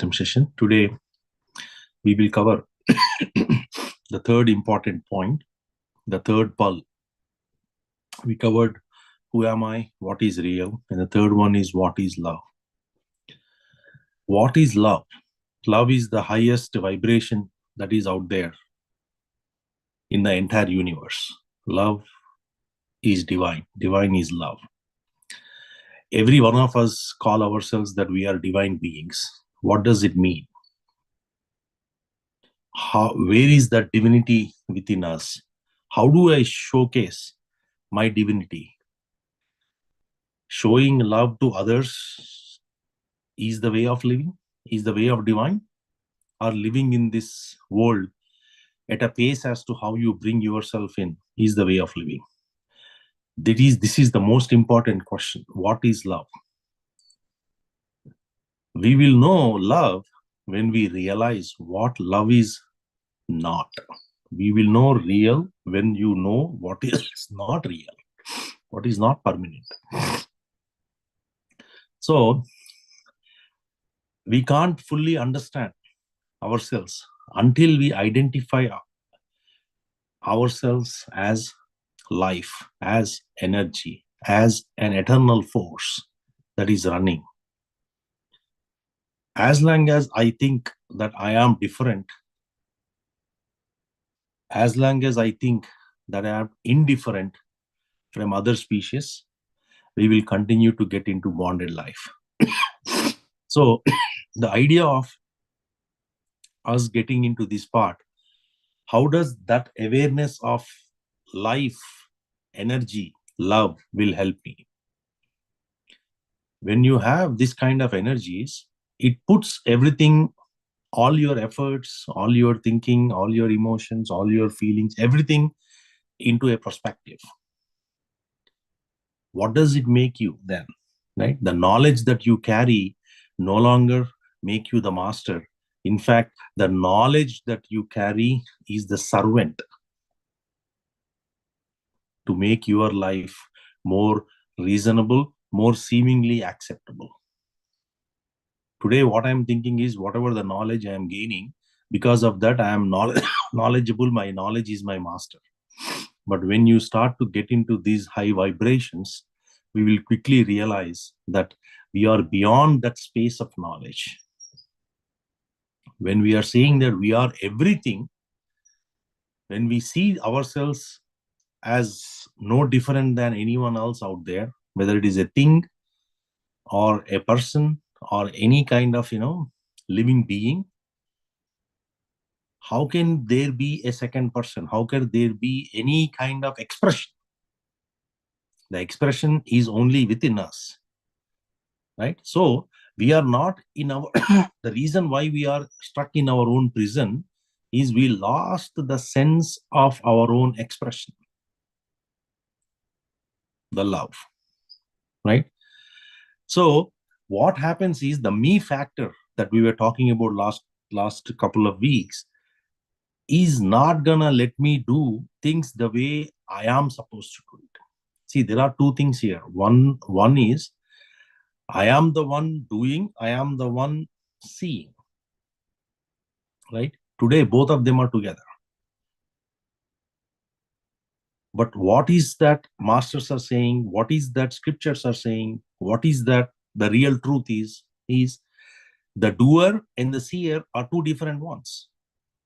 session. Today, we will cover the third important point, the third pulse. We covered who am I, what is real, and the third one is what is love. What is love? Love is the highest vibration that is out there in the entire universe. Love is divine. Divine is love. Every one of us call ourselves that we are divine beings. What does it mean? Where is that divinity within us? How do I showcase my divinity? Showing love to others is the way of living, is the way of divine, or living in this world at a pace as to how you bring yourself in is the way of living. This is the most important question. What is love? We will know love when we realize what love is not. We will know real when you know what is not real, what is not permanent. So, we can't fully understand ourselves until we identify ourselves as life, as energy, as an eternal force that is running. As long as I think that I am different, as long as I think that I am indifferent from other species, we will continue to get into bonded life. So the idea of us getting into this part, how does that awareness of life, energy, love will help me? When you have this kind of energies, it puts everything, all your efforts, all your thinking, all your emotions, all your feelings, everything into a perspective. What does it make you then? Right? The knowledge that you carry no longer make you the master. In fact, the knowledge that you carry is the servant to make your life more reasonable, more seemingly acceptable. Today, what I'm thinking is whatever the knowledge I am gaining, because of that, I am knowledgeable. My knowledge is my master. But when you start to get into these high vibrations, we will quickly realize that we are beyond that space of knowledge. When we are saying that we are everything, when we see ourselves as no different than anyone else out there, whether it is a thing or a person or any kind of, living being, how can there be a second person? How can there be any kind of expression? The expression is only within us, right? So we are not in our, the reason why we are stuck in our own prison is we lost the sense of our own expression, the love, right? So what happens is the me factor that we were talking about last couple of weeks is not gonna let me do things the way I am supposed to do it. See, there are two things here. One is I am the one doing, I am the one seeing, right? Today, both of them are together. But what is that masters are saying? What is that scriptures are saying? What is that the real truth is the doer and the seer are two different ones.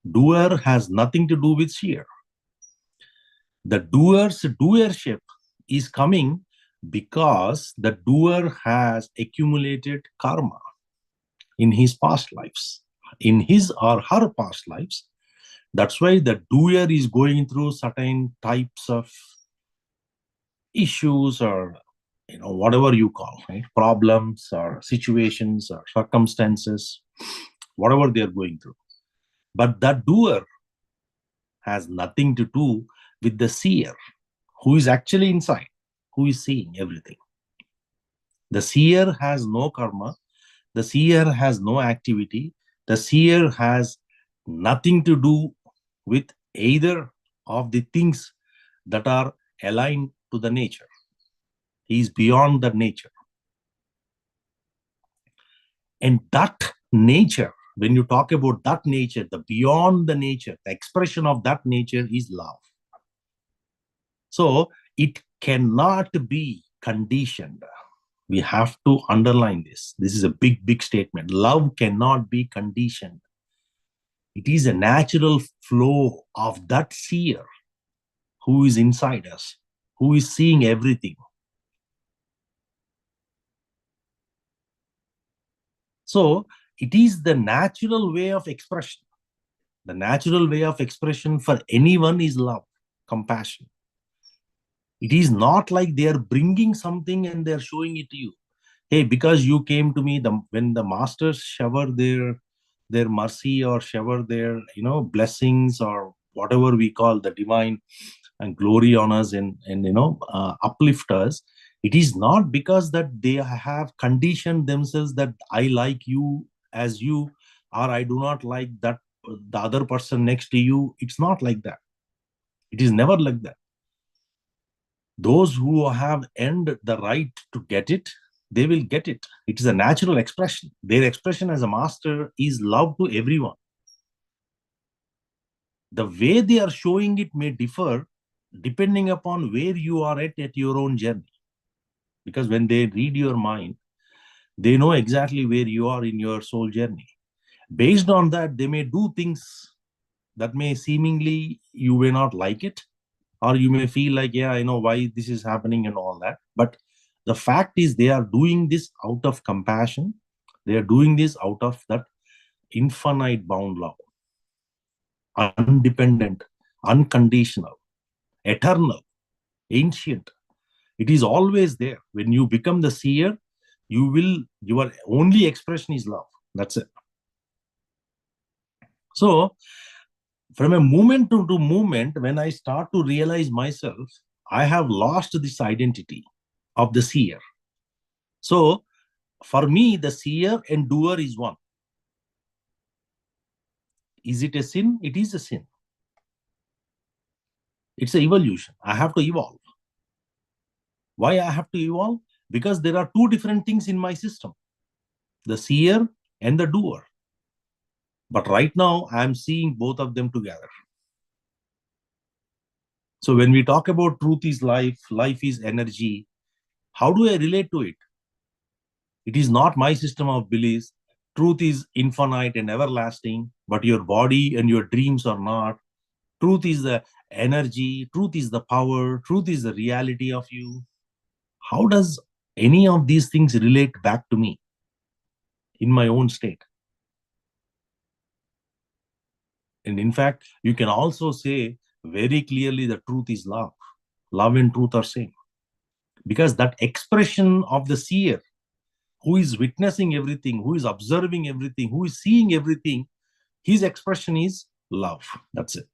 Doer has nothing to do with seer. The doer's doership is coming because the doer has accumulated karma in his past lives, in his or her past lives. That's why the doer is going through certain types of issues or whatever you call, right? Problems or situations or circumstances, whatever they are going through. But that doer has nothing to do with the seer, who is actually inside, who is seeing everything. The seer has no karma. The seer has no activity. The seer has nothing to do with either of the things that are aligned to the nature. He is beyond the nature. And that nature, when you talk about that nature, the beyond the nature, the expression of that nature is love. So it cannot be conditioned. We have to underline this. This is a big, big statement. Love cannot be conditioned. It is a natural flow of that seer who is inside us, who is seeing everything. So it is the natural way of expression. The natural way of expression for anyone is love, compassion. It is not like they are bringing something and they are showing it to you. Hey, because you came to me, when the masters shower their mercy or shower their blessings or whatever we call the divine and glory on us and uplift us, it is not because that they have conditioned themselves that I like you as you, or I do not like that the other person next to you. It's not like that. It is never like that. Those who have earned the right to get it, they will get it. It is a natural expression. Their expression as a master is love to everyone. The way they are showing it may differ depending upon where you are at your own journey. Because when they read your mind, they know exactly where you are in your soul journey. Based on that, they may do things that may seemingly you may not like it, or you may feel like, yeah, I know why this is happening and all that. But the fact is they are doing this out of compassion. They are doing this out of that infinite bound love, undependent, unconditional, eternal, ancient. It is always there. When you become the seer, your only expression is love. That's it. So from a moment to moment, when I start to realize myself, I have lost this identity of the seer. So for me, the seer and doer is one. Is it a sin? It is a sin. It's an evolution. I have to evolve. Why I have to evolve? Because there are two different things in my system, the seer and the doer. But right now, I'm seeing both of them together. So when we talk about truth is life, life is energy, how do I relate to it? It is not my system of beliefs. Truth is infinite and everlasting, but your body and your dreams are not. Truth is the energy. Truth is the power. Truth is the reality of you. How does any of these things relate back to me in my own state? And in fact, you can also say very clearly the truth is love. Love and truth are same. Because that expression of the seer, who is witnessing everything, who is observing everything, who is seeing everything, his expression is love. That's it.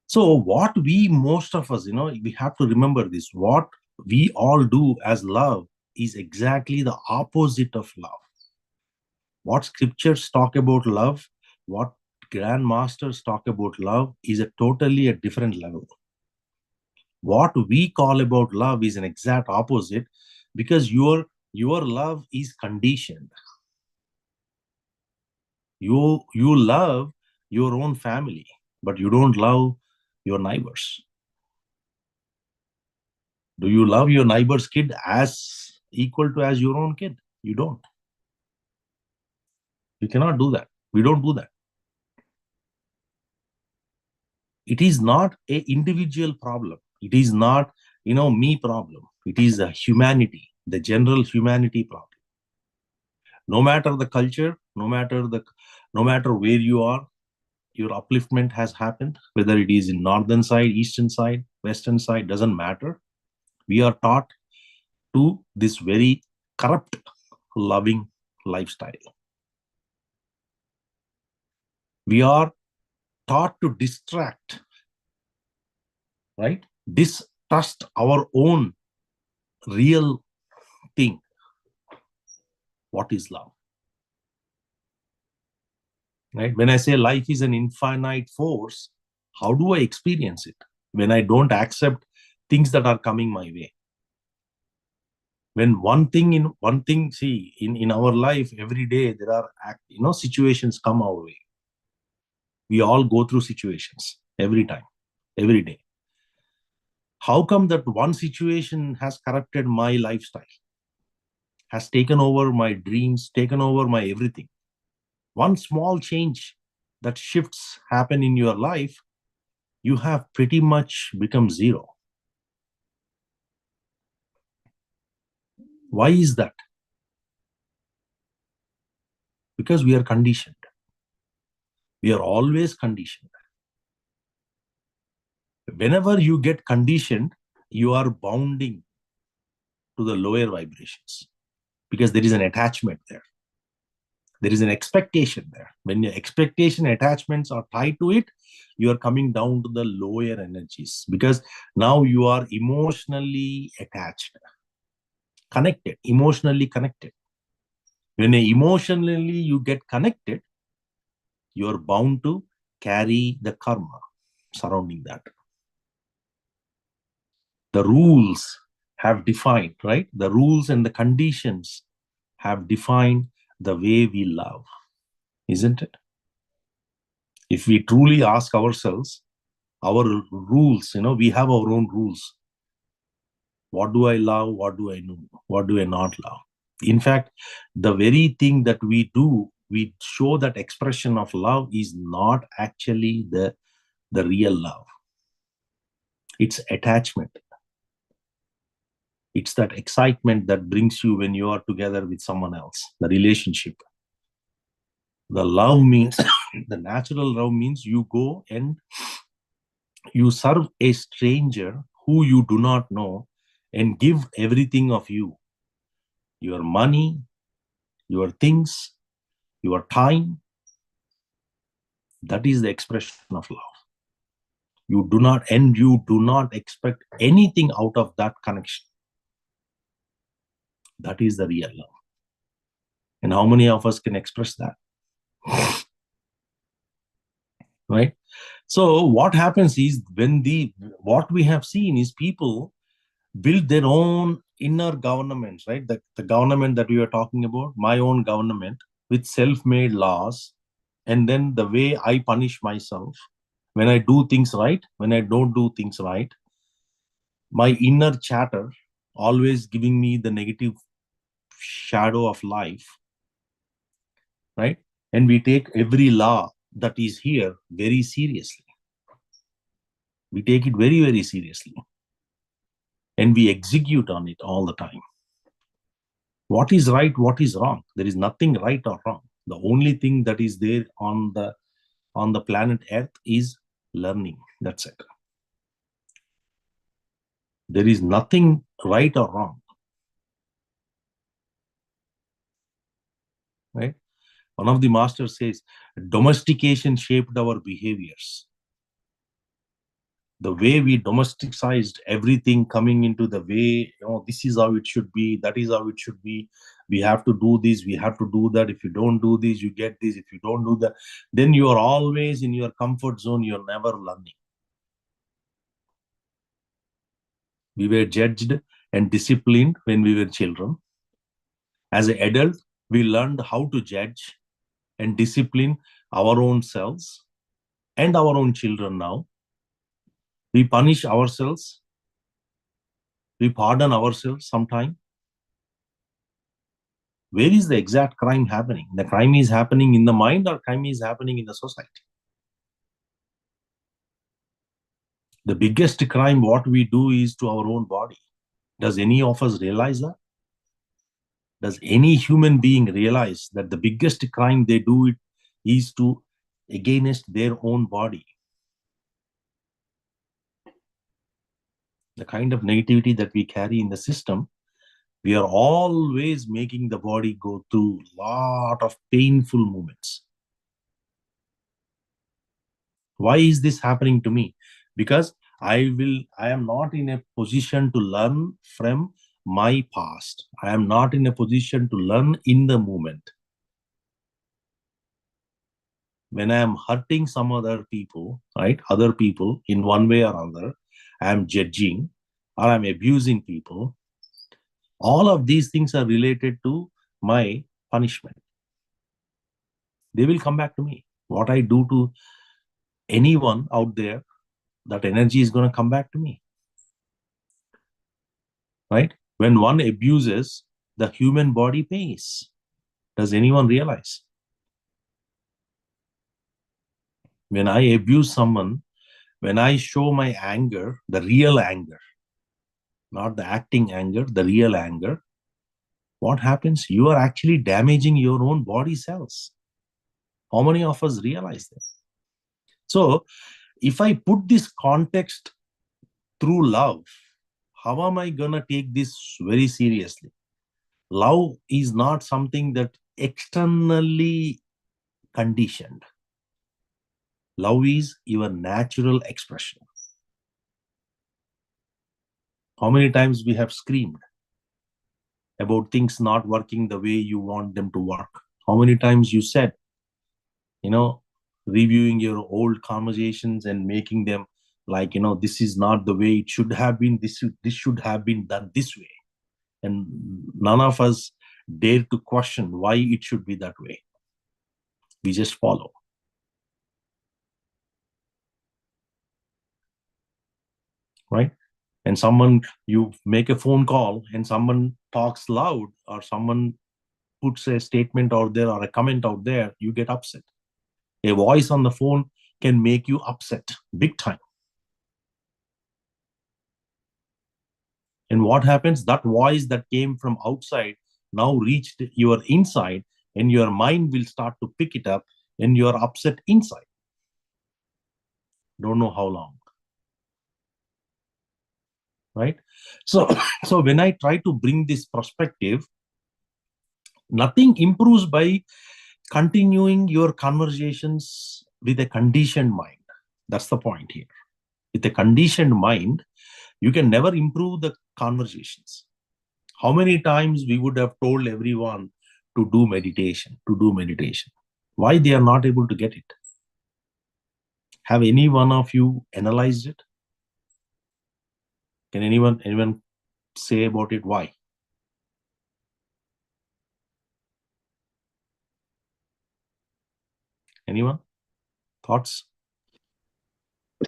So what most of us, we have to remember this. What we all do as love is exactly the opposite of love. What scriptures talk about love, what grandmasters talk about love is totally a different level. What we call about love is an exact opposite, because your love is conditioned. You love your own family, but you don't love your neighbors. Do you love your neighbor's kid as equal to as your own kid? You don't. You cannot do that. We don't do that. It is not an individual problem. It is not, me problem. It is a humanity, the general humanity problem. No matter the culture, no matter where you are, your upliftment has happened, whether it is in northern side, eastern side, western side, doesn't matter. We are taught to this very corrupt, loving lifestyle. We are taught to distract, right? Distrust our own real thing. What is love? Right? When I say life is an infinite force, how do I experience it when I don't accept things that are coming my way? When see, in our life, every day there are, situations come our way. We all go through situations every time, every day. How come that one situation has corrupted my lifestyle, has taken over my dreams, taken over my everything? One small change that shifts happen in your life, you have pretty much become zero. Why is that? Because we are conditioned. We are always conditioned. Whenever you get conditioned, you are bounding to the lower vibrations because there is an attachment there. There is an expectation there. When your expectation attachments are tied to it, you are coming down to the lower energies because now you are emotionally attached, connected, emotionally connected. When emotionally you get connected, you are bound to carry the karma surrounding that. The rules have defined, right? The rules and the conditions have defined the way we love, isn't it? If we truly ask ourselves, our rules, we have our own rules. What do I love? What do I know? What do I not love? In fact, the very thing that we do, we show that expression of love is not actually the real love. It's attachment. It's that excitement that brings you when you are together with someone else, the relationship. The love means, the natural love means you go and you serve a stranger who you do not know and give everything of you. Your money, your things, your time. That is the expression of love. You do not expect anything out of that connection. That is the real love. And how many of us can express that? Right? So what happens is what we have seen is people build their own inner governments, right? The government that we are talking about, my own government with self-made laws, and then the way I punish myself when I do things right, when I don't do things right, my inner chatter always giving me the negative shadow of life, right? And we take every law that is here very seriously. We take it very, very seriously. And we execute on it all the time. What is right? What is wrong? There is nothing right or wrong. The only thing that is there on the planet Earth is learning. That's it. There is nothing right or wrong. Right? One of the masters says, domestication shaped our behaviors. The way we domesticized everything coming into the way, this is how it should be, that is how it should be. We have to do this, we have to do that. If you don't do this, you get this. If you don't do that, then you are always in your comfort zone. You're never learning. We were judged and disciplined when we were children. As an adult, we learned how to judge and discipline our own selves and our own children now. We punish ourselves. We pardon ourselves sometimes. Where is the exact crime happening? The crime is happening in the mind, or crime is happening in the society? The biggest crime, what we do, is to our own body. Does any of us realize that? Does any human being realize that the biggest crime they do is to against their own body? The kind of negativity that we carry in the system, we are always making the body go through a lot of painful moments. Why is this happening to me? Because I am not in a position to learn from my past. I am not in a position to learn in the moment. When I am hurting some other people, right? Other people in one way or other, I am judging or I'm abusing people. All of these things are related to my punishment. They will come back to me. What I do to anyone out there, that energy is going to come back to me. Right? When one abuses, the human body pays. Does anyone realize? When I abuse someone, when I show my anger, the real anger, not the acting anger, the real anger, what happens? You are actually damaging your own body cells. How many of us realize this? So, if I put this context through love, how am I going to take this very seriously? Love is not something that externally conditioned. Love is your natural expression. How many times we have screamed about things not working the way you want them to work? How many times you said, reviewing your old conversations and making them like, this is not the way it should have been. This should have been done this way. And none of us dare to question why it should be that way. We just follow. Right? And you make a phone call and someone talks loud, or someone puts a statement out there or a comment out there, you get upset. A voice on the phone can make you upset big time. And what happens? That voice that came from outside now reached your inside, and your mind will start to pick it up, and you are upset inside. Don't know how long. Right? So when I try to bring this perspective, nothing improves by continuing your conversations with a conditioned mind. That's the point here. With a conditioned mind, you can never improve the conversations. How many times we would have told everyone to do meditation? Why they are not able to get it? Have any one of you analyzed it? Can anyone say about it why? Anyone? Thoughts?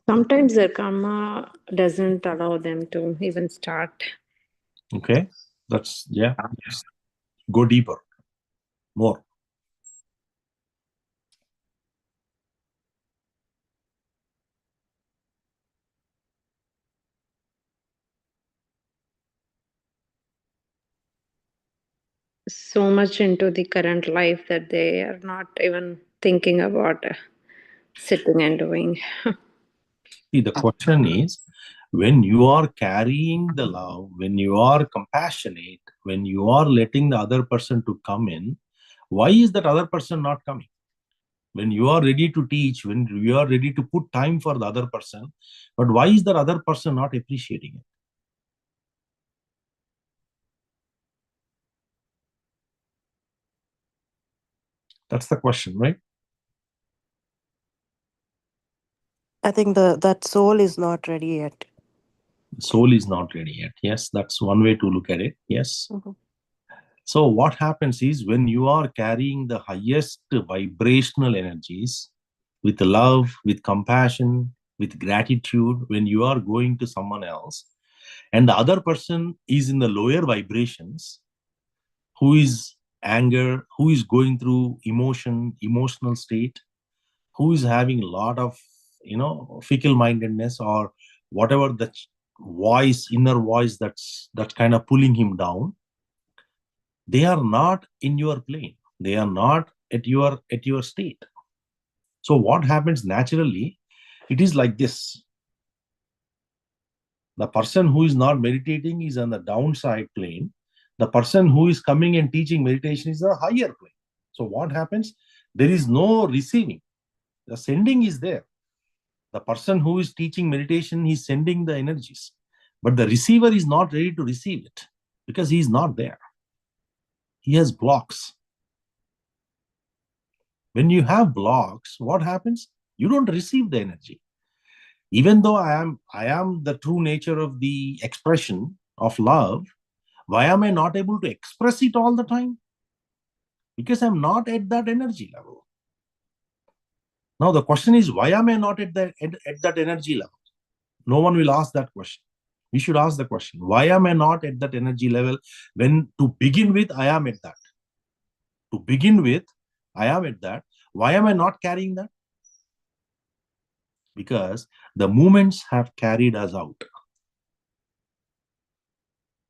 Sometimes their karma doesn't allow them to even start. Okay. Go deeper. More. So much into the current life that they are not even thinking about sitting and doing. See, the question is, when you are carrying the love, when you are compassionate, when you are letting the other person to come in, why is that other person not coming? When you are ready to teach, when you are ready to put time for the other person, but why is that other person not appreciating it? That's the question, right? I think that soul is not ready yet. Soul is not ready yet. Yes, that's one way to look at it. Yes. Mhm. So what happens is, when you are carrying the highest vibrational energies with love, with compassion, with gratitude, when you are going to someone else, and the other person is in the lower vibrations, who is anger, who is going through emotional state, who is having a lot of fickle mindedness, or whatever the inner voice that's kind of pulling him down, they are not in your plane, they are not at your state. So what happens naturally, it is like this: the person who is not meditating is on the downside plane, the person who is coming and teaching meditation is a higher plane. So what happens? There is no receiving, the sending is there. The person who is teaching meditation, he's sending the energies, but the receiver is not ready to receive it because he is not there. He has blocks. When you have blocks, what happens? You don't receive the energy. Even though I am the true nature of the expression of love, Why am I not able to express it all the time? Because I'm not at that energy level. Now the question is, why am I not at that energy level? No one will ask that question. We should ask the question, why am I not at that energy level when to begin with I am at that? To begin with, I am at that. Why am I not carrying that? Because the movements have carried us out.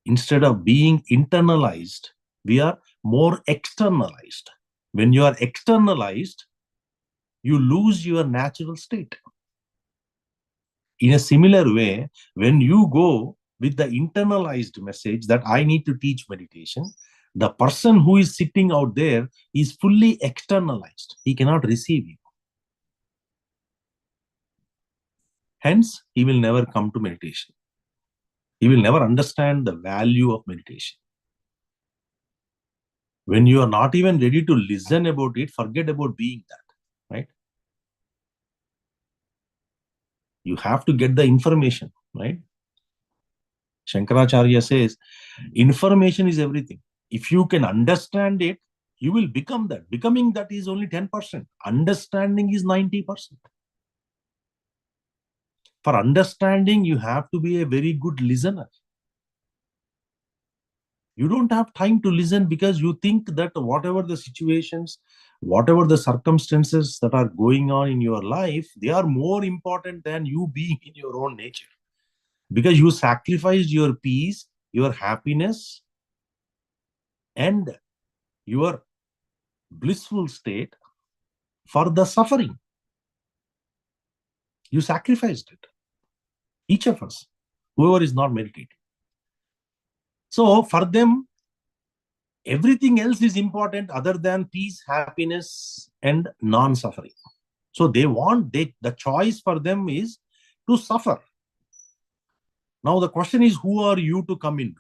Instead of being internalized, we are more externalized. When you are externalized, you lose your natural state. In a similar way, when you go with the internalized message that I need to teach meditation, the person who is sitting out there is fully externalized. He cannot receive you. Hence, he will never come to meditation. He will never understand the value of meditation. When you are not even ready to listen about it, forget about being that, right? You have to get the information, right? Shankaracharya says, information is everything. If you can understand it, you will become that. Becoming that is only 10%. Understanding is 90%. For understanding, you have to be a very good listener. You don't have time to listen because you think that whatever the situations, whatever the circumstances that are going on in your life, they are more important than you being in your own nature. Because you sacrificed your peace, your happiness, and your blissful state for the suffering. You sacrificed it. Each of us, whoever is not meditating. So for them, everything else is important other than peace, happiness, and non-suffering. So they want, the choice for them is to suffer. Now the question is, who are you to come in?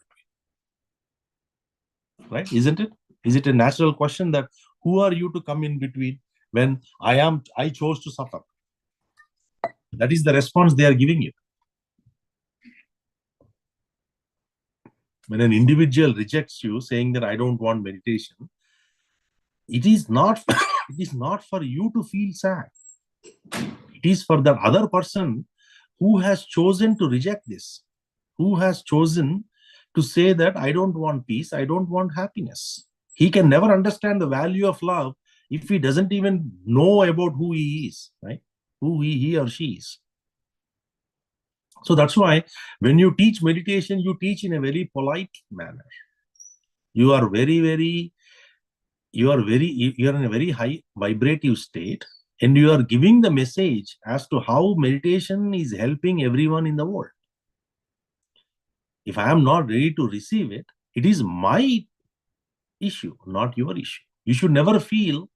Right? Isn't it? Is it a natural question that who are you to come in between when I chose to suffer? That is the response they are giving you. When an individual rejects you, saying that I don't want meditation, it is not it is not for you to feel sad. It is for the other person who has chosen to reject this, who has chosen to say that I don't want peace, I don't want happiness. He can never understand the value of love if he doesn't even know about who he is, right? Who he or she is. So that's why when you teach meditation, you teach in a very polite manner. You are in a very high vibrative state, and you are giving the message as to how meditation is helping everyone in the world. If I am not ready to receive it, it is my issue, not your issue. You should never feel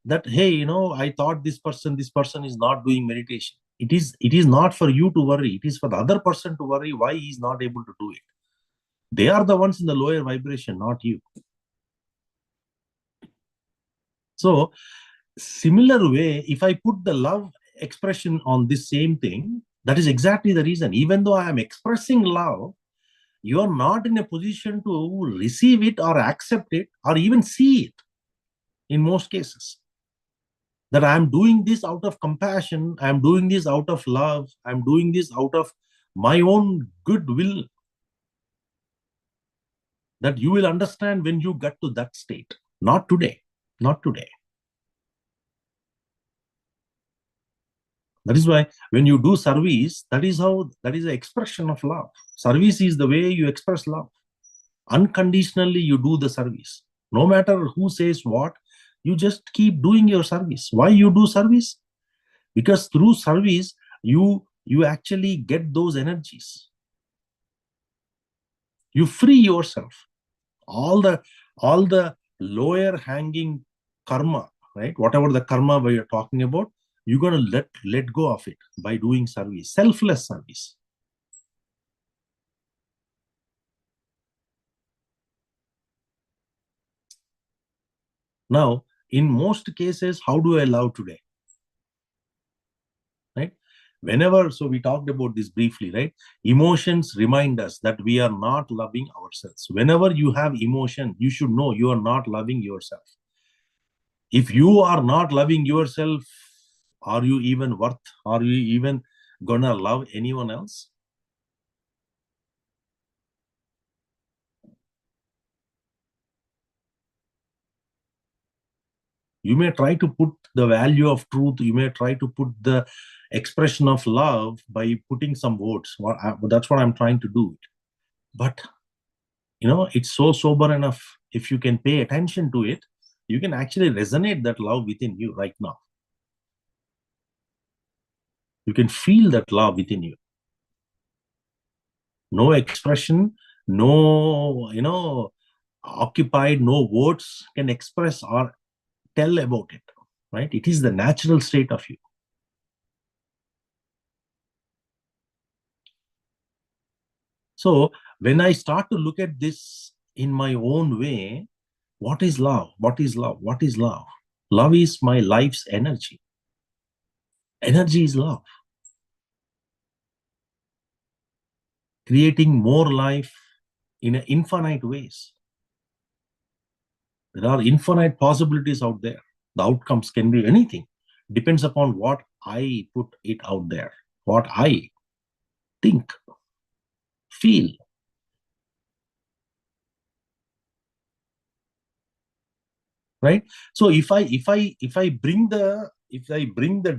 that, hey, I thought this person is not doing meditation. It is not for you to worry. It is for the other person to worry why he is not able to do it. They are the ones in the lower vibration, not you. So, similar way, if I put the love expression on this same thing, that is exactly the reason. Even though I am expressing love, you are not in a position to receive it or accept it or even see it in most cases. That I am doing this out of compassion, I am doing this out of love, I am doing this out of my own goodwill. That you will understand when you get to that state. Not today. Not today. That is why when you do service, that is the expression of love. Service is the way you express love. Unconditionally, you do the service. No matter who says what, you just keep doing your service. Why you do service? Because through service, you actually get those energies. You free yourself. All the lower hanging karma, right? Whatever the karma we are talking about, you're going to let go of it by doing service, selfless service. Now, in most cases, how do I love today? Right? Whenever, so we talked about this briefly, right? Emotions remind us that we are not loving ourselves. Whenever you have emotion, you should know you are not loving yourself. If you are not loving yourself, are you even worth? Are you even gonna love anyone else? You may try to put the value of truth, you may try to put the expression of love by putting some words. That's what I'm trying to do. But, it's so sober enough. If you can pay attention to it, you can actually resonate that love within you right now. You can feel that love within you. No expression, no, occupied, no words can express or tell about it, right? It is the natural state of you. So when I start to look at this in my own way, what is love? What is love? What is love? Love is my life's energy. Energy is love. Creating more life in infinite ways. There are infinite possibilities out there. The outcomes can be anything. Depends upon what I put it out there, what I think, feel. Right? So if I bring the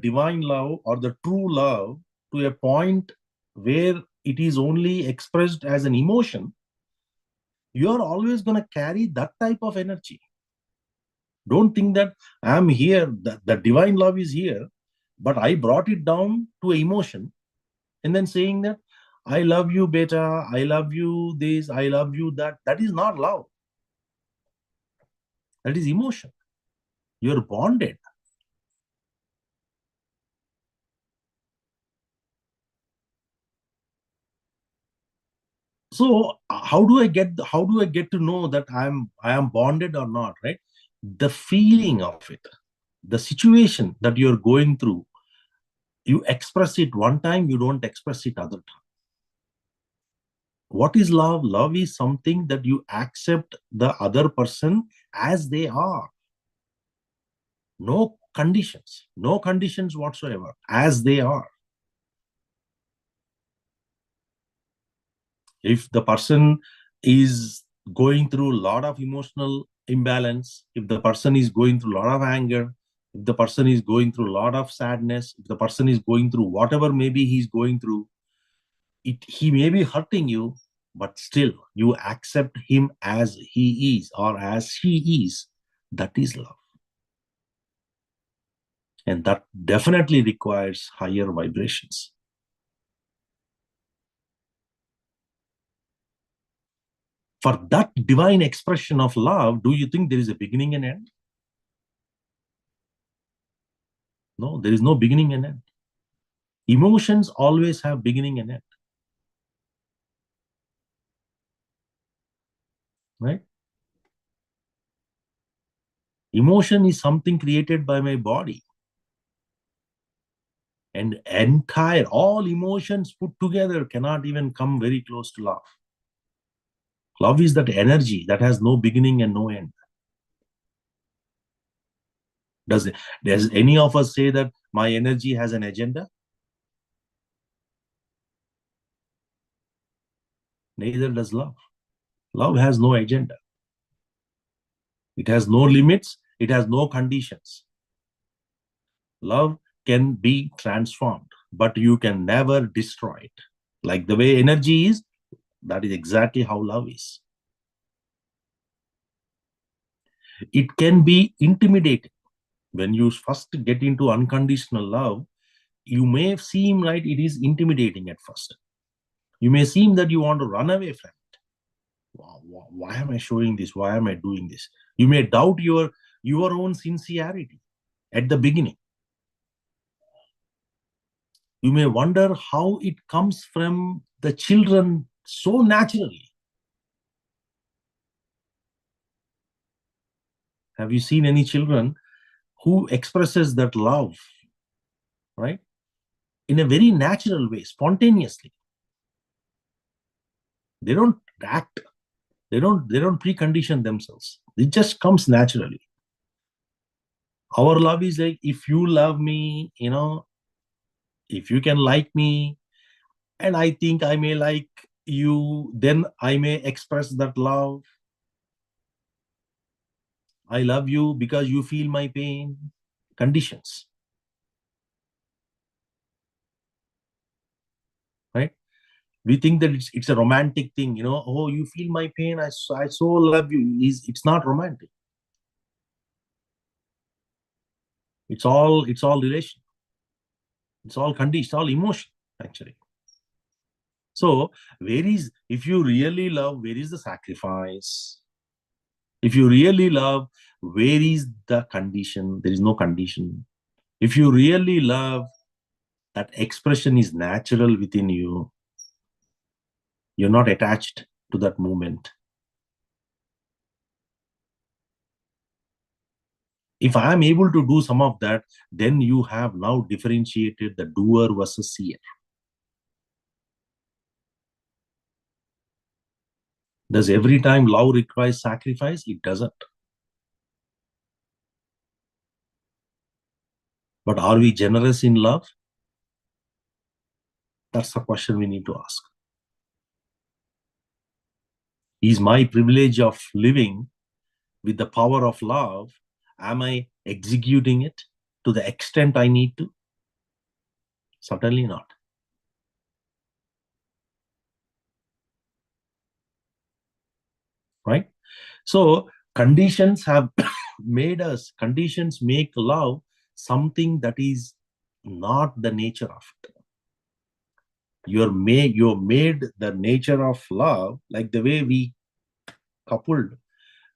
divine love or the true love to a point where it is only expressed as an emotion, you are always going to carry that type of energy. Don't think that I'm here, the divine love is here, but I brought it down to emotion and then saying that I love you, beta, I love you this, I love you that. That is not love. That is emotion. You're bonded. So how do I get to know that I am bonded or not, right? The feeling of it, the situation that you're going through, you express it one time, you don't express it other time. What is love? Love is something that you accept the other person as they are. No conditions whatsoever, as they are. If the person is going through a lot of emotional imbalance, if the person is going through a lot of anger, if the person is going through a lot of sadness, if the person is going through whatever maybe he's going through, he may be hurting you, but still you accept him as he is or as she is. That is love. And that definitely requires higher vibrations. For that divine expression of love, do you think there is a beginning and end? No, there is no beginning and end. Emotions always have beginning and end. Right? Emotion is something created by my body. And all emotions put together cannot even come very close to love. Love is that energy that has no beginning and no end. Does any of us say that my energy has an agenda? Neither does love. Love has no agenda. It has no limits. It has no conditions. Love can be transformed, but you can never destroy it. Like the way energy is, that is exactly how love is. It can be intimidating. When you first get into unconditional love, you may seem like it is intimidating at first. You may seem that you want to run away from it. Why am I showing this? Why am I doing this? You may doubt your own sincerity at the beginning. You may wonder how it comes from the children so naturally. Have you seen any children who expresses that love, right? in a very natural way, spontaneously. They don't act. They don't precondition themselves. It just comes naturally. Our love is like, if you love me, if you can like me, and I think I may like you, then I may express that love. I love you because you feel my pain. Conditions. Right? We think that it's a romantic thing, oh, you feel my pain, I so love you. It's not romantic. It's all relation. It's all condition, it's all emotion, actually. So if you really love, where is the sacrifice? If you really love, where is the condition? There is no condition. If you really love, that expression is natural within you. You're not attached to that moment. If I am able to do some of that, then you have now differentiated the doer versus seer. Does every time love requires sacrifice? It doesn't. But are we generous in love? That's the question we need to ask. Is my privilege of living with the power of love, am I executing it to the extent I need to? Certainly not. Right? So conditions have conditions make love something that is not the nature of it. You're made the nature of love, like the way we coupled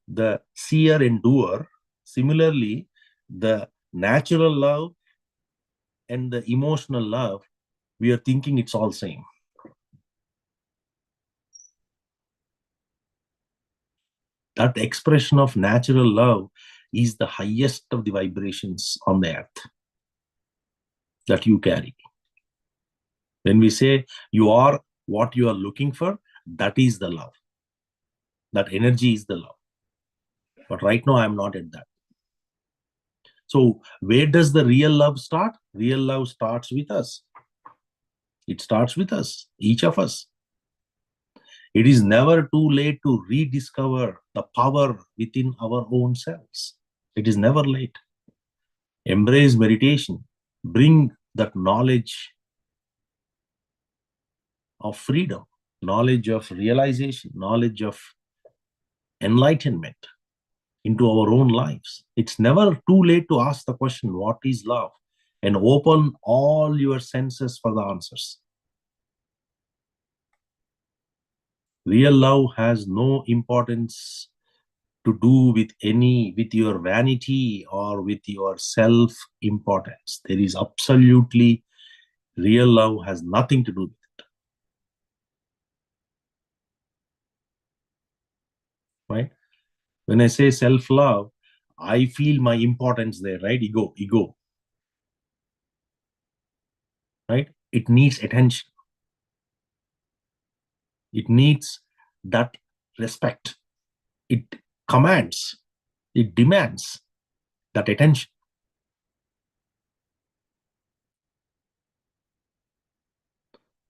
the seer and doer. Similarly, the natural love and the emotional love, we are thinking it's all same. That expression of natural love is the highest of the vibrations on the earth that you carry. When we say you are what you are looking for, that is the love. That energy is the love. But right now, I'm not at that. So where does the real love start? Real love starts with us. It starts with us, each of us. It is never too late to rediscover the power within our own selves. It is never late. Embrace meditation. Bring that knowledge of freedom, knowledge of realization, knowledge of enlightenment into our own lives. It's never too late to ask the question, what is love? And open all your senses for the answers. Real love has no importance to do with your vanity or with your self-importance. There is absolutely, real love has nothing to do with it. Right? When I say self-love, I feel my importance there, right? Ego. Right? It needs attention. It needs that respect. It commands, it demands that attention.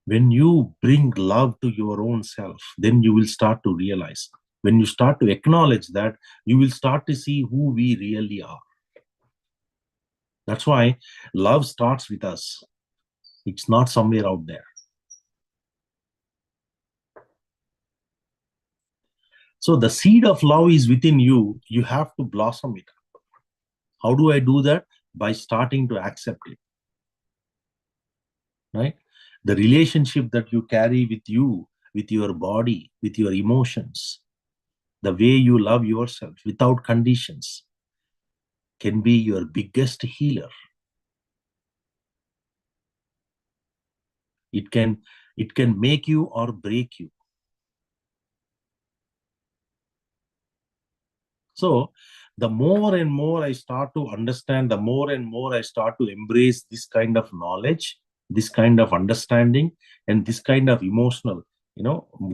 When you bring love to your own self, then you will start to realize. When you start to acknowledge that, you will start to see who we really are. That's why love starts with us. It's not somewhere out there. So the seed of love is within you. You have to blossom it. How do I do that? By starting to accept it. Right? The relationship that you carry with you, with your body, with your emotions, the way you love yourself without conditions, can be your biggest healer. It can make you or break you. So the more and more I start to understand, the more and more I start to embrace this kind of knowledge, this kind of understanding, and this kind of emotional,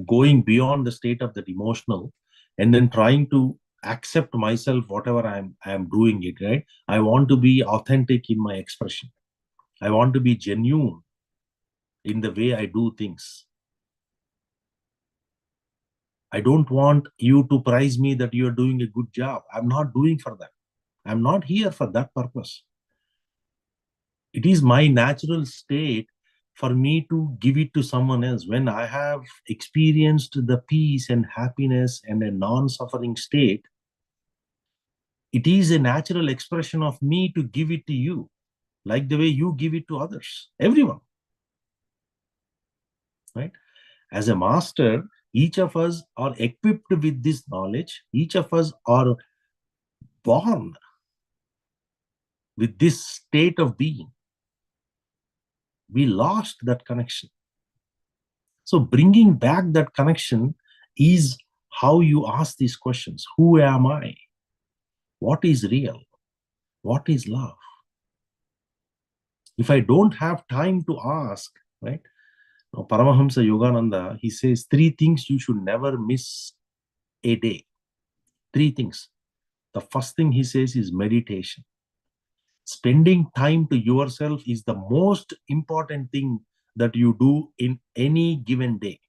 going beyond the state of that emotional, and then trying to accept myself, whatever I am doing it, right? I want to be authentic in my expression. I want to be genuine in the way I do things. I don't want you to praise me that you are doing a good job. I'm not doing for that. I'm not here for that purpose. It is my natural state for me to give it to someone else. When I have experienced the peace and happiness and a non-suffering state, it is a natural expression of me to give it to you, like the way you give it to others, everyone. Right? As a master, each of us are equipped with this knowledge. Each of us are born with this state of being. We lost that connection. So bringing back that connection is how you ask these questions. Who am I? What is real? What is love? If I don't have time to ask, right? Now, Paramahamsa Yogananda, he says 3 things you should never miss a day. 3 things. The first thing he says is meditation. Spending time to yourself is the most important thing that you do in any given day.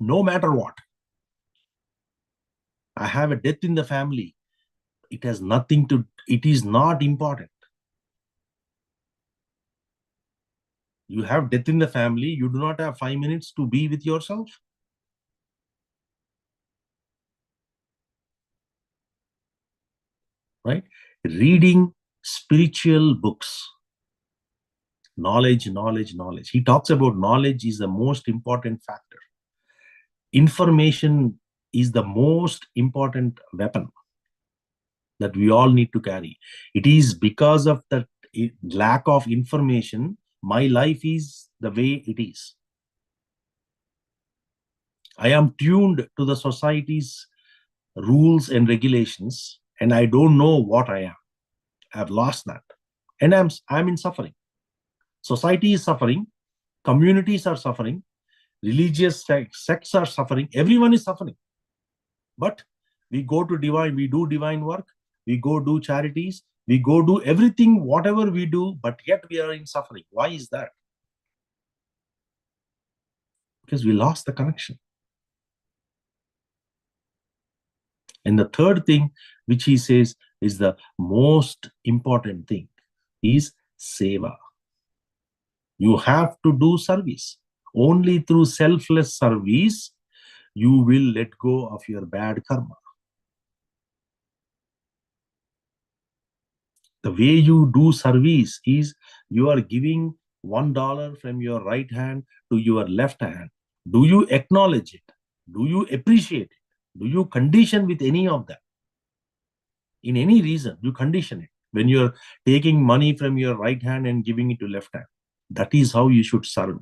No matter what. I have a death in the family. It has nothing to, it is not important. You have death in the family, you do not have 5 minutes to be with yourself. Right? Reading spiritual books. Knowledge, knowledge, knowledge. He talks about knowledge is the most important factor. Information is the most important weapon that we all need to carry. It is because of that lack of information, my life is the way it is. I am tuned to the society's rules and regulations, and I don't know what I am. I've lost that. And I'm in suffering. Society is suffering, communities are suffering, religious sects are suffering, everyone is suffering. But we go to divine, we do divine work, we go do charities, we go do everything, whatever we do, but yet we are in suffering. Why is that? Because we lost the connection. And the third thing which he says is the most important thing is Seva. You have to do service. Only through selfless service you will let go of your bad karma. The way you do service is you are giving $1 from your right hand to your left hand. Do you acknowledge it? Do you appreciate it? Do you condition with any of that? In any reason, you condition it. When you're taking money from your right hand and giving it to left hand, that is how you should serve.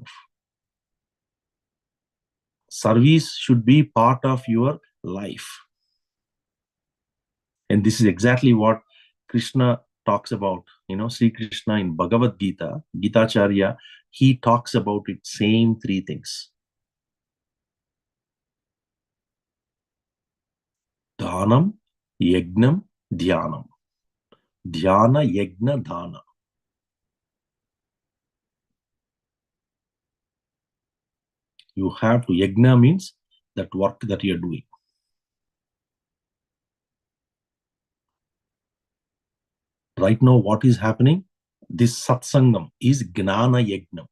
Service should be part of your life. And this is exactly what Krishna talks about. Sri Krishna in Bhagavad Gita, Gitacharya, he talks about it, same 3 things. Dhanam, Yagnam, Dhyanam. Dhyana, Yagna, Dhana. You have to, Yagna means that work that you are doing. Right now, what is happening? This satsangam is Gnana Yagnam.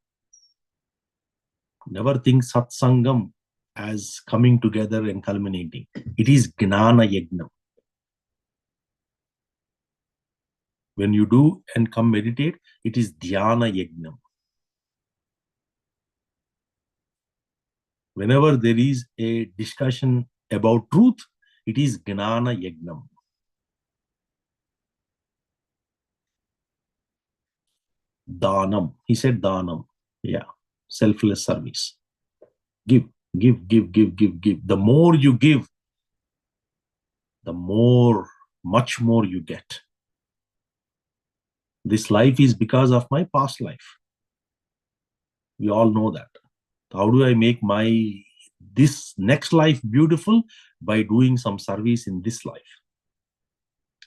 Never think satsangam as coming together and culminating. It is Gnana Yagnam. When you do and come meditate, it is Dhyana Yagnam. Whenever there is a discussion about truth, it is Gnana Yagnam. Dhanam. He said Dhanam. Yeah. Selfless service. Give, give, give, give, give, give. The more you give, the much more you get. This life is because of my past life. We all know that. How do I make this next life beautiful? By doing some service in this life.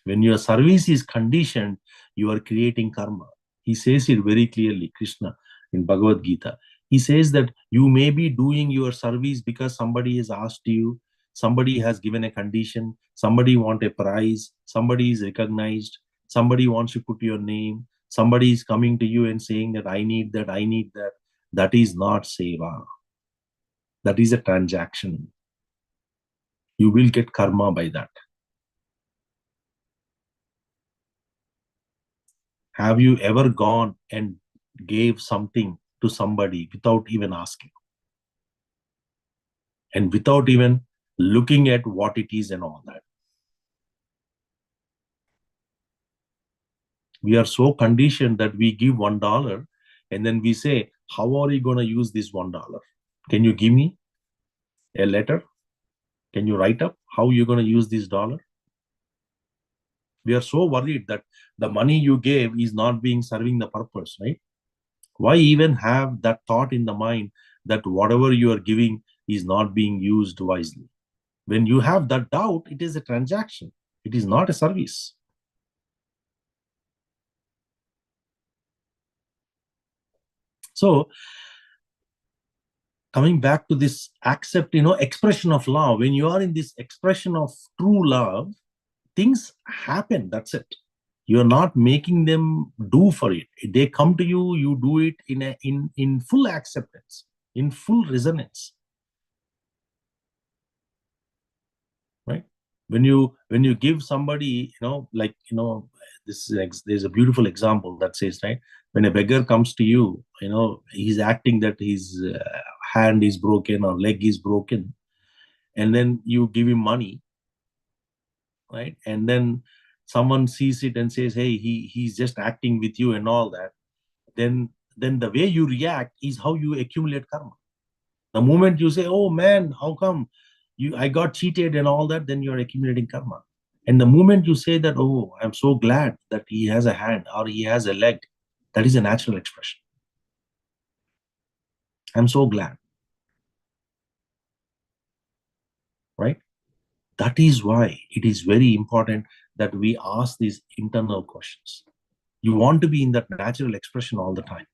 When your service is conditioned, you are creating karma. He says it very clearly, Krishna, in Bhagavad Gita. He says that you may be doing your service because somebody has asked you, somebody has given a condition, somebody wants a prize, somebody is recognized, somebody wants to put your name, somebody is coming to you and saying that I need that, I need that. That is not seva. That is a transaction. You will get karma by that. Have you ever gone and gave something to somebody without even asking? And without even looking at what it is and all that? We are so conditioned that we give $1 and then we say, how are you going to use this $1? Can you give me a letter? Can you write up how you're going to use this dollar? We are so worried that the money you gave is not being serving the purpose, right? Why even have that thought in the mind that whatever you are giving is not being used wisely? When you have that doubt, it is a transaction. It is not a service. So, coming back to this expression of love, when you are in this expression of true love, things happen. That's it. You're not making them do for it. They come to you, you do it in full acceptance, in full resonance. Right? When you give somebody, there's a beautiful example that says, right, when a beggar comes to you, he's acting that his hand is broken or leg is broken, and then you give him money, right? And then someone sees it and says, hey, he's just acting with you and all that. Then the way you react is how you accumulate karma. The moment you say, oh man, how come I got cheated and all that, then you're accumulating karma. And the moment you say that, oh, I'm so glad that he has a hand or he has a leg, that is a natural expression. I'm so glad. Right? That is why it is very important that we ask these internal questions. You want to be in that natural expression all the time,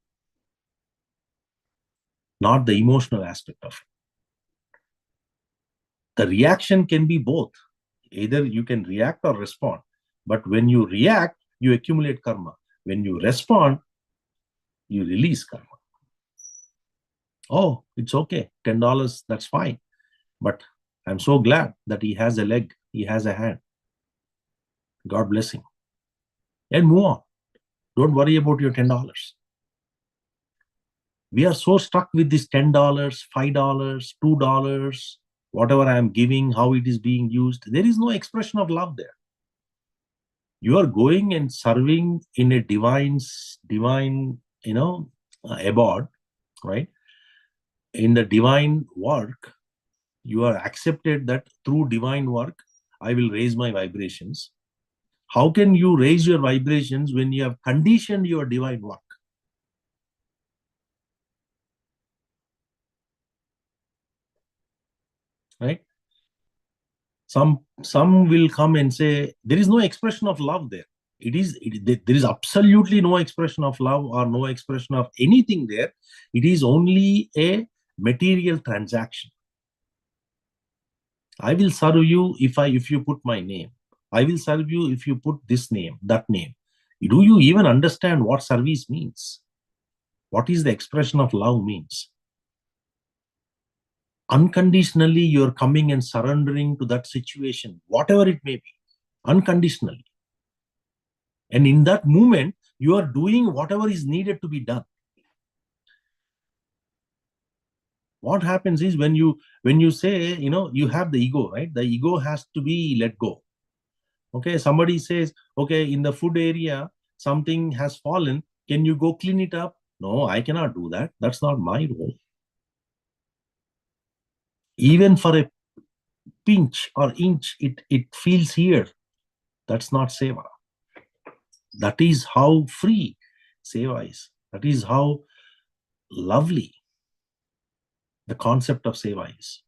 not the emotional aspect of it. The reaction can be both. Either you can react or respond. But when you react, you accumulate karma. When you respond, you release karma. Oh, it's okay. $10, that's fine. But I'm so glad that he has a leg, he has a hand. God bless him. And move on. Don't worry about your $10. We are so stuck with this $10, $5, $2, whatever I am giving, how it is being used. There is no expression of love there. You are going and serving in a divine, abode, right? In the divine work, you are accepted that through divine work, I will raise my vibrations. How can you raise your vibrations when you have conditioned your divine work? Right? Some will come and say, there is no expression of love there. There is absolutely no expression of love or no expression of anything there. It is only a material transaction. I will serve you if you put my name. I will serve you if you put this name, that name. Do you even understand what service means? What is the expression of love means? Unconditionally, you're coming and surrendering to that situation, whatever it may be, unconditionally. And in that moment, you are doing whatever is needed to be done. What happens is when you say, you have the ego, right? The ego has to be let go. Okay, somebody says, okay, in the food area, something has fallen. Can you go clean it up? No, I cannot do that. That's not my role. Even for a pinch or inch, it feels here. That's not Seva. That is how free Seva is. That is how lovely the concept of Seva is.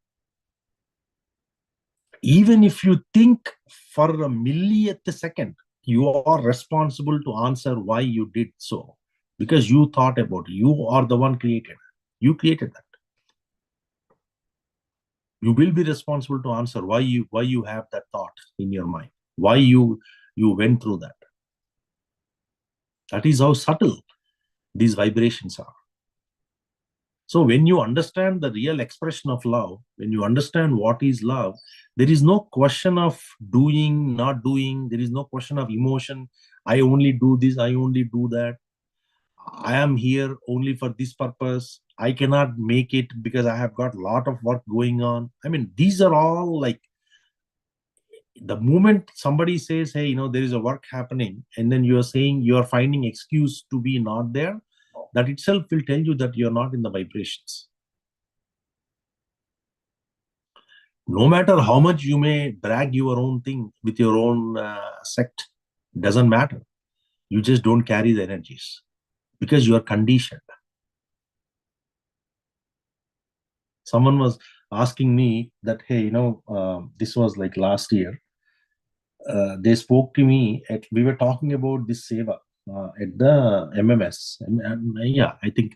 Even if you think for a millionth second, you are responsible to answer why you did so. Because you thought about it. You are the one created. You created that. You will be responsible to answer why you have that thought in your mind. Why you went through that. That is how subtle these vibrations are. So when you understand the real expression of love, when you understand what is love, there is no question of doing, not doing. There is no question of emotion. I only do this, I only do that. I am here only for this purpose. I cannot make it because I have got a lot of work going on. I mean, these are all like, the moment somebody says, hey, there is a work happening, and then you are saying you are finding excuse to be not there, that itself will tell you that you're not in the vibrations. No matter how much you may brag your own thing with your own sect, doesn't matter. You just don't carry the energies because you are conditioned. Someone was asking me that, hey, this was like last year. They spoke to me, we were talking about this Seva at the MMS. Yeah, I think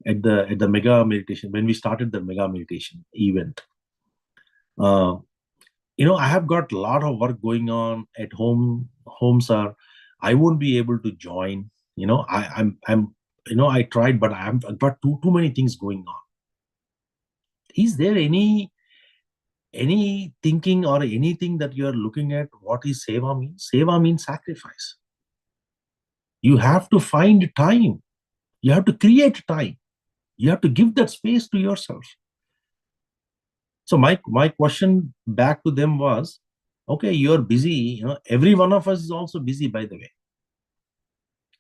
at the mega meditation, when we started the mega meditation event. I have got a lot of work going on at home. Homes are, I won't be able to join. I'm I tried, but I've got too many things going on. Is there any thinking or anything that you are looking at? What is Seva means? Seva means sacrifice. You have to find time. You have to create time. You have to give that space to yourself. So my question back to them was, okay, you're busy. Every one of us is also busy, by the way.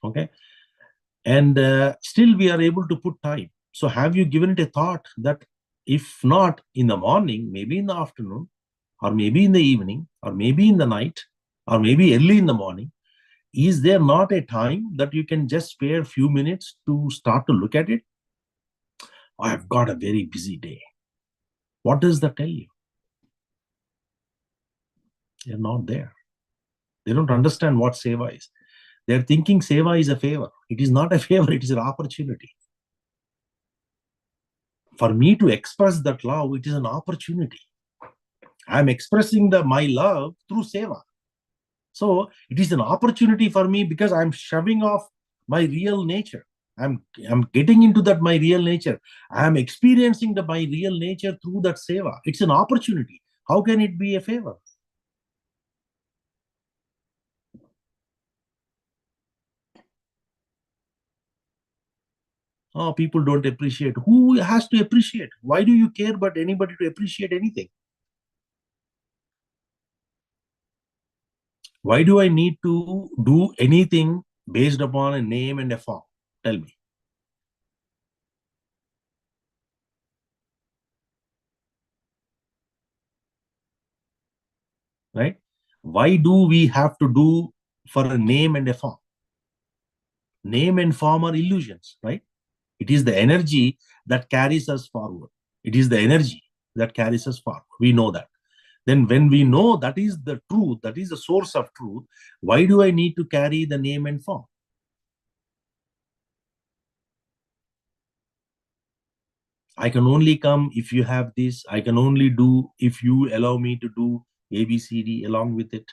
Okay. And still we are able to put time. So have you given it a thought that if not in the morning, maybe in the afternoon, or maybe in the evening, or maybe in the night, or maybe early in the morning, is there not a time that you can just spare a few minutes to start to look at it? I've got a very busy day. What does that tell you? They're not there. They don't understand what Seva is. They're thinking Seva is a favor. It is not a favor, it is an opportunity. For me to express that love, it is an opportunity. I'm expressing my love through Seva. So it is an opportunity for me because I'm shoving off my real nature. I'm getting into that my real nature. I'm experiencing my real nature through that Seva. It's an opportunity. How can it be a favor? Oh, people don't appreciate. Who has to appreciate? Why do you care about anybody to appreciate anything? Why do I need to do anything based upon a name and a form? Tell me. Right? Why do we have to do for a name and a form? Name and form are illusions, right? It is the energy that carries us forward. It is the energy that carries us forward. We know that. Then when we know that is the truth, that is the source of truth, why do I need to carry the name and form? I can only come if you have this. I can only do if you allow me to do A, B, C, D along with it.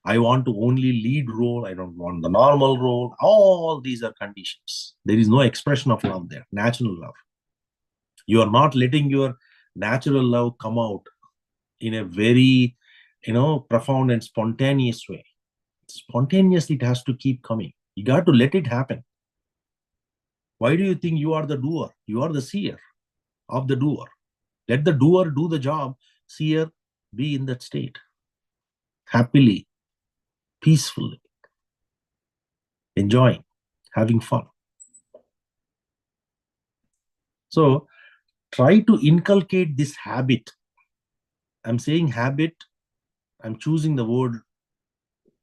I want to only lead role. I don't want the normal role. All these are conditions. There is no expression of love there, natural love. You are not letting your natural love come out in a very, profound and spontaneous way. Spontaneously, it has to keep coming. You got to let it happen. Why do you think you are the doer? You are the seer of the doer. Let the doer do the job. Seer, be in that state. Happily, peacefully, enjoying, having fun. So try to inculcate this habit. I'm saying habit. I'm choosing the word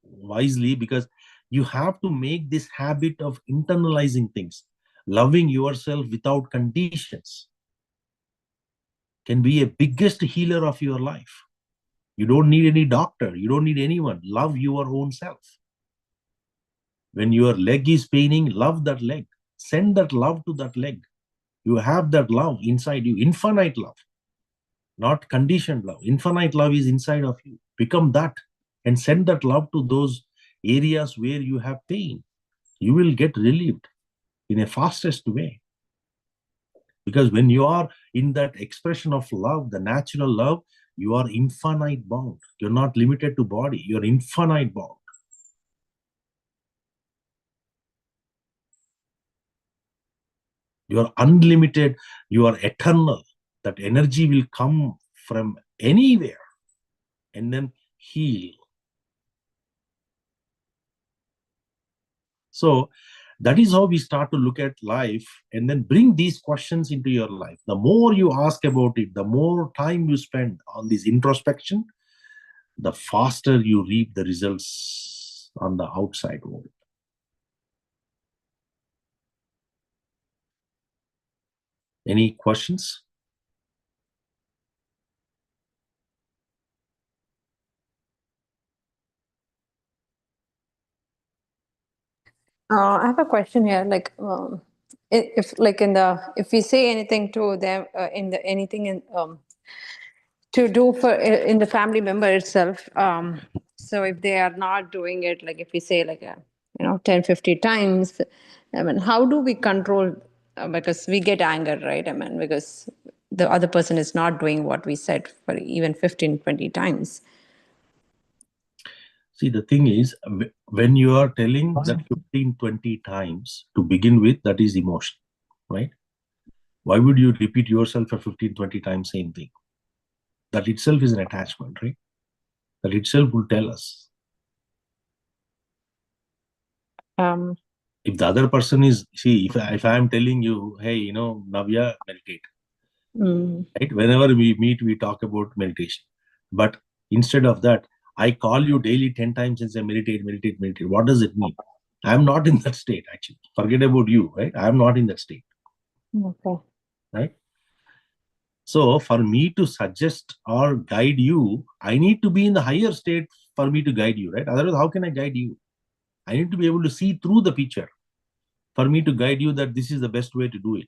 wisely because you have to make this habit of internalizing things. loving yourself without conditions can be a biggest healer of your life. You don't need any doctor. You don't need anyone. Love your own self. When your leg is paining, love that leg. Send that love to that leg. You have that love inside you, infinite love, not conditioned love. Infinite love is inside of you. Become that and send that love to those areas where you have pain. You will get relieved in a fastest way. Because when you are in that expression of love, the natural love, you are infinite bound. You're not limited to body. You're infinite bound. You are unlimited. You are eternal. That energy will come from anywhere and then heal. So that is how we start to look at life and then bring these questions into your life. The more you ask about it, the more time you spend on this introspection, the faster you reap the results on the outside world. Any questions? I have a question here. Like, if like if we say anything to them in the anything to do for in the family member itself, so if they are not doing it, like if we say like 10, 50 times, I mean, how do we control? Because we get anger, right? I mean, because the other person is not doing what we said for even 15, 20 times. See, the thing is, when you are telling that 15, 20 times to begin with, that is emotion, right? Why would you repeat yourself for 15, 20 times same thing? That itself is an attachment, right? That itself will tell us. If the other person is, see, if I am telling you, hey, Navya, meditate, right? Whenever we meet, we talk about meditation. But instead of that, I call you daily 10 times and say, meditate, meditate, meditate. What does it mean? I'm not in that state, actually. Forget about you, right? I'm not in that state. Okay. Right? So for me to suggest or guide you, I need to be in the higher state for me to guide you, right? Otherwise, how can I guide you? I need to be able to see through the picture for me to guide you that this is the best way to do it.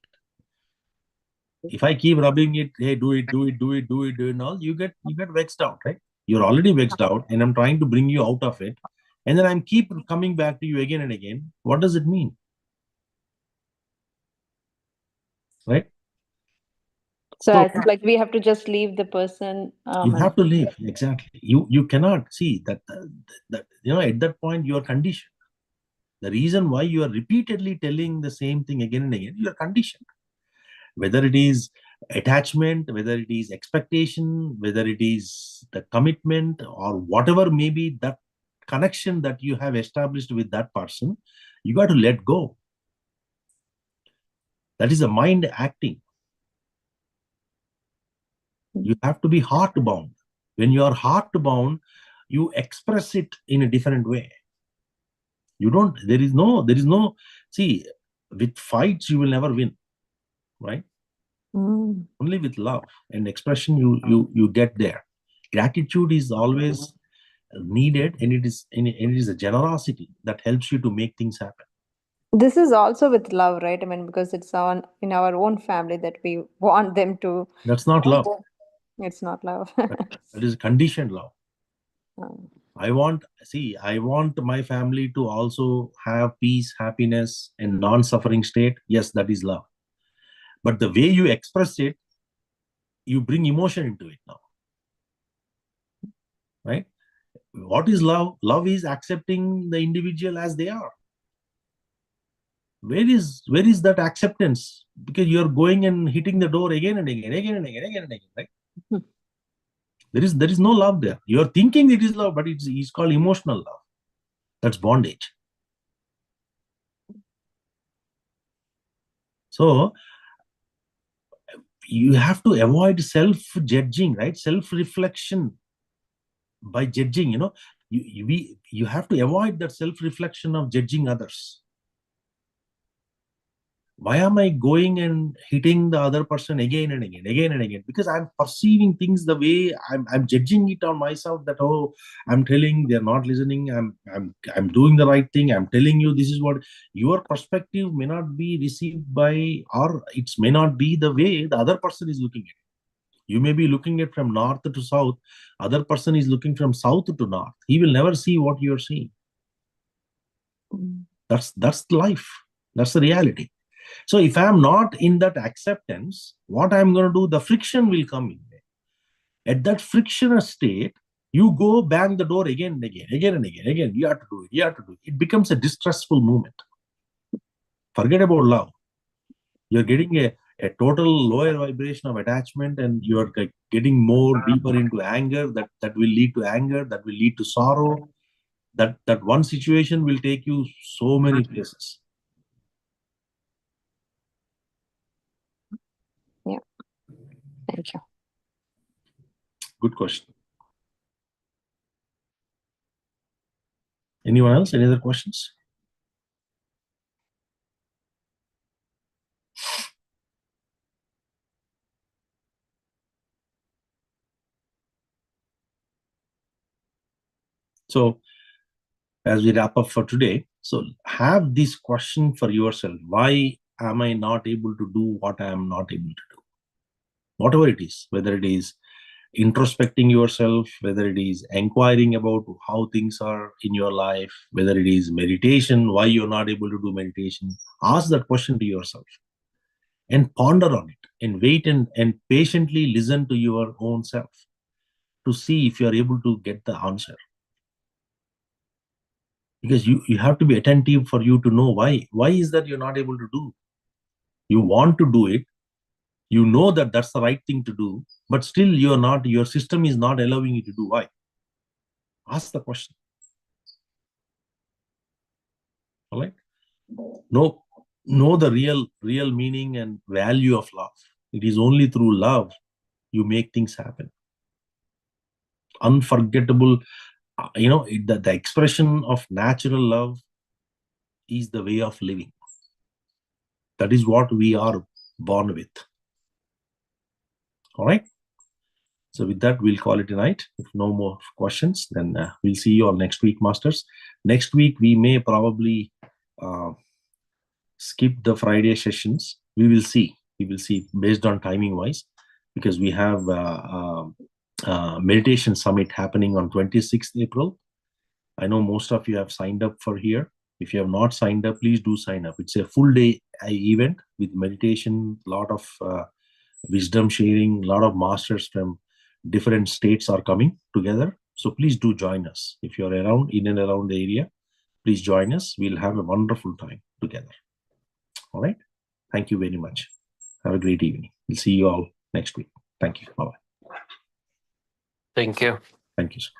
If I keep rubbing it, hey, do it, do it, do it, do it, do it, and all, you get vexed out, right? You're already vexed out, and I'm trying to bring you out of it, and then I'm keep coming back to you again and again. What does it mean? Right? So it's like we have to just leave the person. You have to leave, exactly. You cannot see that at that point you are conditioned. The reason why you are repeatedly telling the same thing again and again, you are conditioned. Whether it is attachment, whether it is expectation, whether it is the commitment, or whatever may be that connection that you have established with that person, you got to let go. That is the mind acting. You have to be heart bound. When you are heart bound, you express it in a different way. There is no, see, with fights you will never win, right? Only with love and expression you get there. Gratitude is always needed, and it is a generosity that helps you to make things happen. This is also with love, right? I mean, because it's in our own family that we want them to. That's not love. It's not love. That is conditioned love. I want my family to also have peace, happiness, and non-suffering state. Yes, that is love. But the way you express it, you bring emotion into it now. Right? What is love? Love is accepting the individual as they are. Where is that acceptance? Because you're going and hitting the door again and again, right? There is no love there. You're thinking it is love, but it's called emotional love. That's bondage. So you have to avoid self-judging, right? Self-reflection by judging, you have to avoid that self-reflection of judging others. Why am I going and hitting the other person again and again? Because I'm perceiving things the way I'm judging it on myself that, oh, I'm telling they're not listening. I'm doing the right thing. I'm telling you this is what your perspective may not be received by, or it may not be the way the other person is looking at it. You may be looking at from north to south. Other person is looking from south to north. He will never see what you're seeing. That's life. That's the reality. So if I'm not in that acceptance, what I'm going to do, the friction will come in there. At that frictional state, you go bang the door again and again. You have to do it. It becomes a distressful moment. Forget about love. You're getting a total lower vibration of attachment, and you're getting more deeper into anger. That will lead to anger. That will lead to sorrow. That one situation will take you so many places. Yeah. Thank you. Good question. Anyone else? Any other questions? So as we wrap up for today, so have this question for yourself. Why am I not able to do what I am not able to do? Whatever it is, whether it is introspecting yourself, whether it is inquiring about how things are in your life, whether it is meditation, why you're not able to do meditation, ask that question to yourself and ponder on it and wait and patiently listen to your own self to see if you're able to get the answer. Because you have to be attentive for you to know why. Why is that you're not able to do? You want to do it. You know that that's the right thing to do, but still you're not, your system is not allowing you to do. Why? Ask the question. All right? Know the real meaning and value of love. It is only through love you make things happen. Unforgettable, the expression of natural love is the way of living. That is what we are born with. All right? So with that, we'll call it a night. If no more questions, then we'll see you all next week, Masters. Next week, we may probably skip the Friday sessions. We will see. We will see based on timing wise, because we have meditation summit happening on 26th April. I know most of you have signed up for here. If you have not signed up, please do sign up. It's a full day event with meditation, a lot of wisdom sharing, a lot of masters from different states are coming together. So please do join us. If you're around, in and around the area, please join us. We'll have a wonderful time together. All right. Thank you very much. Have a great evening. We'll see you all next week. Thank you. Bye-bye. Thank you. Thank you, sir.